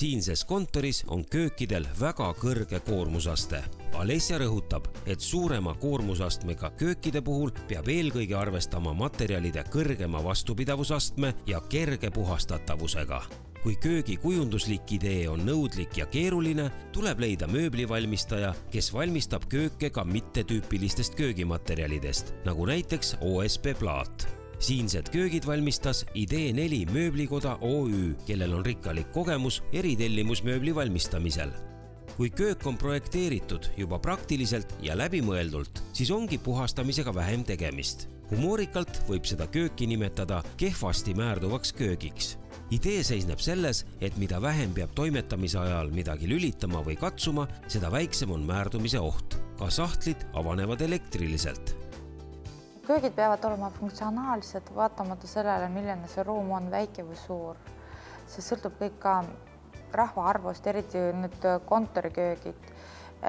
Siinses kontoris on köökidel väga kõrge koormusaste. Alessia rõhutab, et suurema koormusastmega köökide puhul peab eelkõige arvestama materjalide kõrgema vastupidavusastme ja kerge puhastatavusega. Kui köögi kujunduslik idee on nõudlik ja keeruline, tuleb leida mööblivalmistaja, kes valmistab kööke ka mittetüüpilistest köögimaterjalidest, nagu näiteks OSB plaat. Siinsed köögid valmistas Idee 4 mööblikoda OÜ, kellel on rikkalik kogemus eritellimusmööbli valmistamisel. Kui köök on projekteeritud juba praktiliselt ja läbimõeldult, siis ongi puhastamisega vähem tegemist. Humoorikalt võib seda kööki nimetada kehvasti määrduvaks köögiks. Idee seisneb selles, et mida vähem peab toimetamise ajal midagi lülitama või katsuma, seda väiksem on määrdumise oht. Ka sahtlid avanevad elektriliselt. Köögid peavad olema funktsionaalsed, vaatamata sellele, milline see ruum on, väike või suur. See sõltub kõik ka rahvaarvust, eriti nüüd kontoriköögid.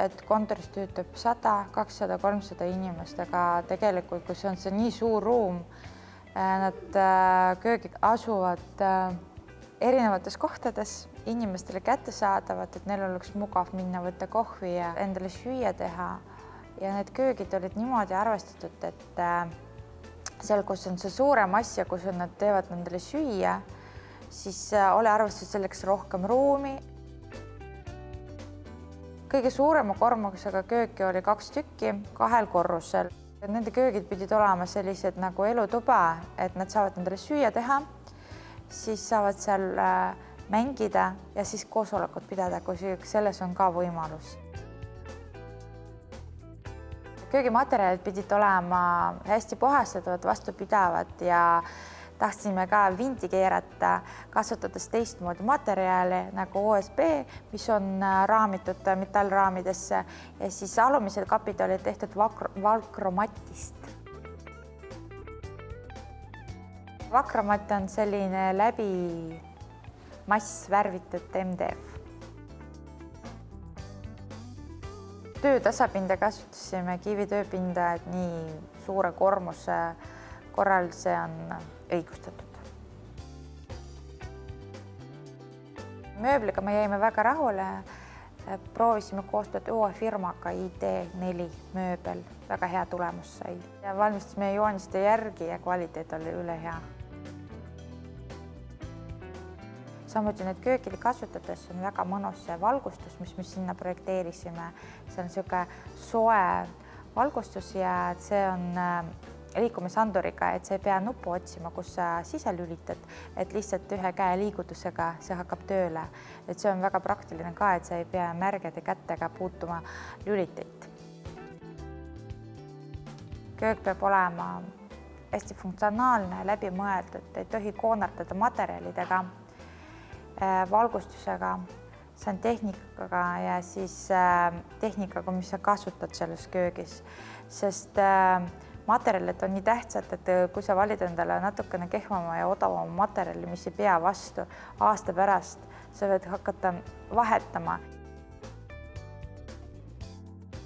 Et kontoris töötab 100, 200, 300 inimest, aga tegelikult, kui see on see nii suur ruum, need köögid asuvad erinevates kohtades, inimestele kättesaadavad, et neil oleks mugav minna võtta kohvi ja endale süüa teha. Ja need köögid olid niimoodi arvestatud, et seal, kus on see suurem asja, kus nad teevad endale süüa, siis oli arvestatud selleks rohkem ruumi. Kõige suurema kormusega kööki oli 2 tükki 2 korrusel. Nende köögid pidid olema sellised nagu elutuba, et nad saavad endale süüa teha, siis saavad seal mängida ja siis koosolekut pidada, kui selles on ka võimalus. Köögimaterjalid pidid olema hästi puhastatavad, vastupidavad ja tahtsime ka vinti keerata, kasutades teistmoodi materjali nagu OSB, mis on raamitud metallraamidesse ja siis alumised kapid olid tehtud valkromatist. Vakromat on selline läbi mass värvitud MDF. Töötasapinda kasutasime kivitööpinda, et nii suure kormuse korral see on õigustatud. Mööbliga me jäime väga rahule. Proovisime koostööd uue firmaga ID4 mööbel. Väga hea tulemus sai. Ja valmistasime jooniste järgi ja kvaliteet oli üle hea. Samuti need köökide kasutades on väga mõnus see valgustus, mis me sinna projekteerisime. See on selline soe valgustus ja see on liikumisanduriga, et sa ei pea nuppu otsima, kus sa sise lülitad, et lihtsalt ühe käe liigutusega see hakkab tööle. Et see on väga praktiline ka, et sa ei pea märgede kättega puutuma lülitit. Köök peab olema hästi funktsionaalne, läbi mõeldud, ei tohi koonardada materjalidega, valgustusega, see on tehnikaga ja siis tehnikaga, mis sa kasutad selles köögis, sest materjalid on nii tähtsad, et kui sa valid endale natukene kehvama ja odavama materjali, mis ei pea vastu aasta pärast, sa võid hakata vahetama.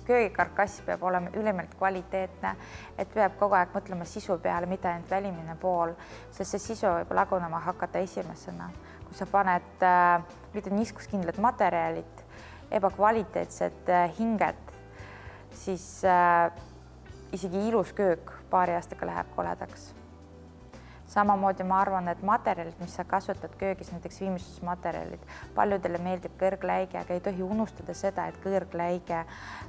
Köögikarkass peab olema ülimalt kvaliteetne, et peab kogu aeg mõtlema sisu peale, mitte ainult välimine pool, sest see sisu võib lagunema hakata esimesena. Kui sa paned mitte niskuskindlad materjalid, ebakvaliteetsed hinged, siis isegi ilus köök paari aastaga läheb koledaks. Samamoodi ma arvan, et materjalid, mis sa kasutad köögis, näiteks viimistlusmaterjalid, paljudele meeldib kõrgläige, aga ei tohi unustada seda, et kõrgläige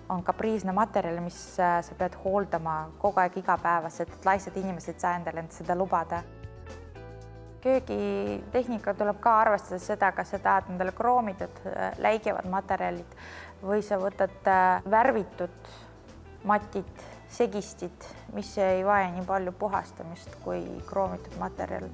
on kapriisne materjal, mis sa pead hooldama kogu aeg igapäevaselt, et laisad inimesed saa endale seda lubada. Köögitehnika tuleb ka arvestada seda, kas sa tahad endale kroomitud läigevad materjalid või sa võtad värvitud matid, segistid, mis ei vaja nii palju puhastamist kui kroomitud materjal.